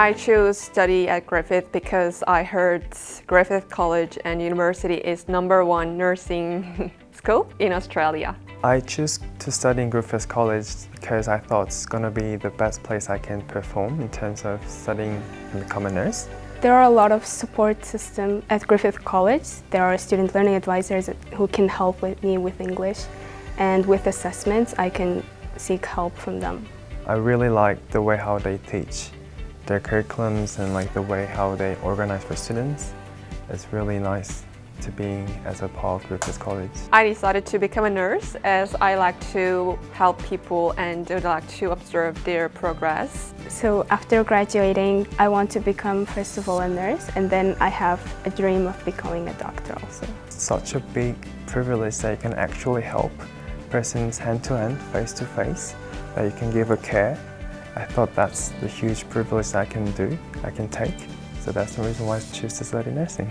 I chose study at Griffith because I heard Griffith College and University is #1 nursing school in Australia. I chose to study in Griffith College because I thought it's going to be the best place I can perform in terms of studying and become a nurse. There are a lot of support systems at Griffith College. There are student learning advisors who can help me with English, and with assessments I can seek help from them. I really like the way how they teach, their curriculums, and like the way how they organize for students. It's really nice to be as a part of Griffith College. I decided to become a nurse as I like to help people and would like to observe their progress. So after graduating, I want to become first of all a nurse, and then I have a dream of becoming a doctor also. Such a big privilege that you can actually help persons hand-to-hand, face-to-face, that you can give a care. I thought that's the huge privilege I can take. So that's the reason why I choose to study nursing.